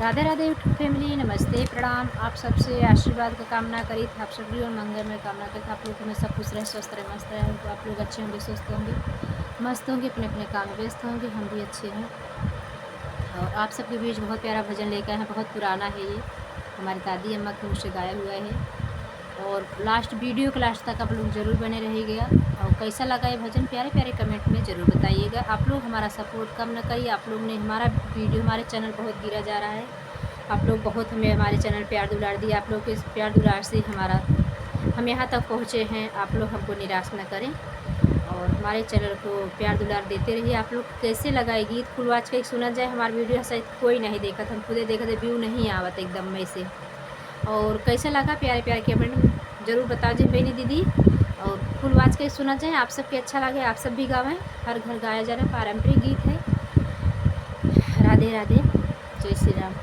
Radhe Radhe YouTube family, नमस्ते प्रणाम। आप सबसे आशीर्वाद का कामना करी था, आप सभी और मंगल में कामना करी था। आप लोग हमेशा खुश रहे, स्वस्थ रहे, मस्त रहे। तो आप लोग अच्छे होंगे, स्वस्थ होंगे, मस्त होंगे, अपने अपने काम में व्यस्त होंगे। हम भी अच्छे हैं। और आप सबके बीच बहुत प्यारा भजन लेकर हैं। बहुत पुराना है ये, हमारी दादी अम्मा के मुँह से गाया हुआ है। और लास्ट वीडियो के लास्ट तक आप लोग ज़रूर बने रहिएगा। और कैसा लगा ये भजन, प्यारे प्यारे कमेंट में ज़रूर बताइएगा। आप लोग हमारा सपोर्ट कम न करिए। आप लोग ने हमारा वीडियो, हमारे चैनल बहुत गिरा जा रहा है। आप लोग बहुत हमें, हमारे चैनल प्यार दुलार दिया। आप लोग के प्यार दुलार से हम यहाँ तक पहुँचे हैं। आप लोग हमको निराश न करें और हमारे चैनल को प्यार दुलार देते रहिए। आप लोग कैसे लगा ये गीत फुलवाच के सुना जाए। हमारी वीडियो शायद कोई नहीं देखा था, हम खुदे देखा थे, व्यू नहीं आवत एकदम में से। और कैसा लगा प्यारे प्यारे कमेंट ज़रूर बता दें बहनी दीदी। और फुलवाच के सुना जाए, आप सबके अच्छा लगे, आप सब भी गावें। हर घर गाया जा रहा है, पारंपरिक गीत है। राधे राधे, जय श्री राम।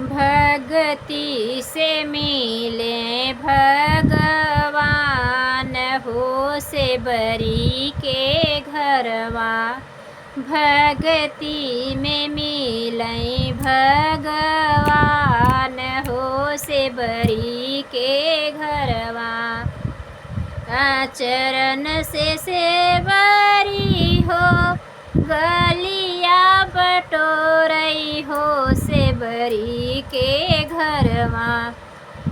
भक्ति से मिले भगवान हो से बरी के घरवा। भक्ति में मिले भगवान हो से बरी के घरवा। चरण से बरी हो गलिया बटोरई हो से बरी के घरवा।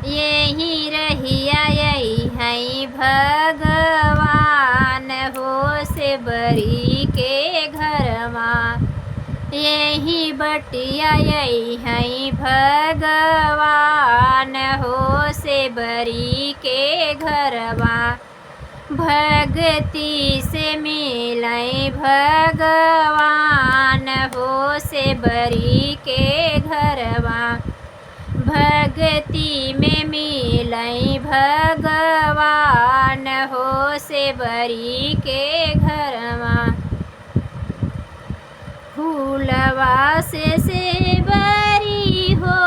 यही रहिया यही है भगवान हो से बरी के घरवा। यही बटिया यही है भगवान हो से बरी के घरवा। भक्ति से मिले भगवान हो से बरी के घरवा। भक्ति में मिले भगवान हो से बरी के घरवा। फूलवा से बरी हो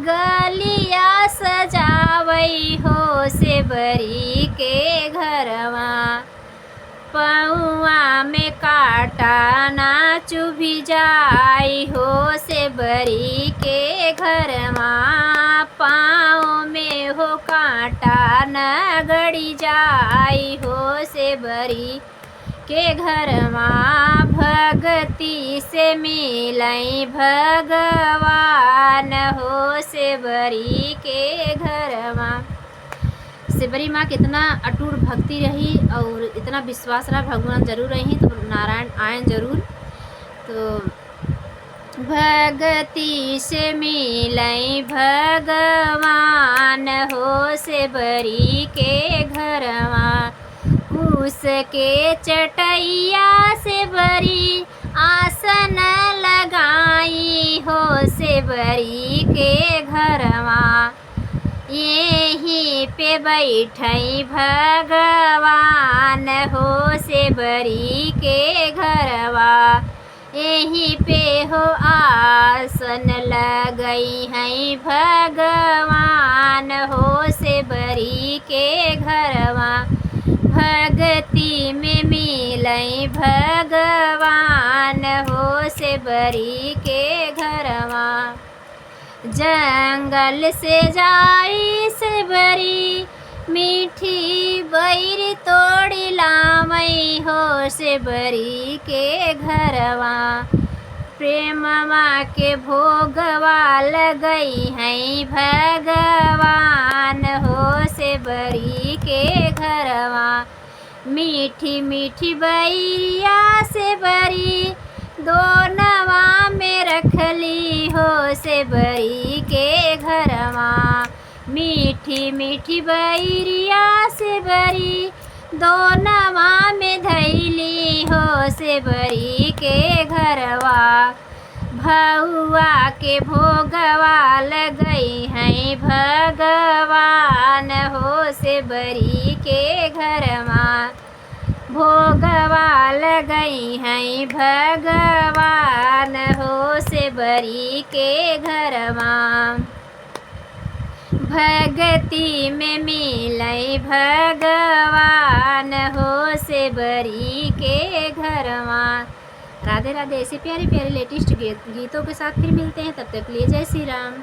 गलिया सजावई हो से बरी के घरवा। पौआ में काटा ना चुभी जाई हो से बरी के घरवा। पाँव में हो काटा न गड़ी जाई हो से बरी के घरवा। भक्ति से मिले भगवान हो से बरी के घरवा। सेबरी माँ कितना अटूट भक्ति रही और इतना विश्वास रहा भगवान जरूर रही तो नारायण आए जरूर। तो भक्ति से मिले भगवान हो से बरी के घरवा। उसके चटैया से बरी आसन लगाई हो से बरी के घरवा। यहीं पे बैठई भगवान हो से बरी के घरवा। यहीं पे हो आसन लगई है भगवान हो से बरी के घरवा। भक्ति में मिले भगवान हो से बरी के घरवा। जंगल से जाई से बरी मीठी बैर तोड़ी लामई हो से बरी के घरवा। प्रेमवा के भोगवा लगई है भगवान हो से बरी के घरवा। मीठी मीठी बैरिया से बरी दोनवा में रखली हो से बरी के घरवा। मीठी मीठी बैरिया से बरी दोनवा में धैली हो से बरी के घरवा। भौआ के भोगवा लगई है भगवान हो से बरी के घरवा। भोगवा लगई है भगवान हो से बरी के घरवा। भक्ति में मिले भगवान हो से बरी के घरवा। राधे राधे। ऐसे प्यारे प्यारे लेटेस्ट गीतों के साथ फिर मिलते हैं, तब तक के लिए जय श्री राम।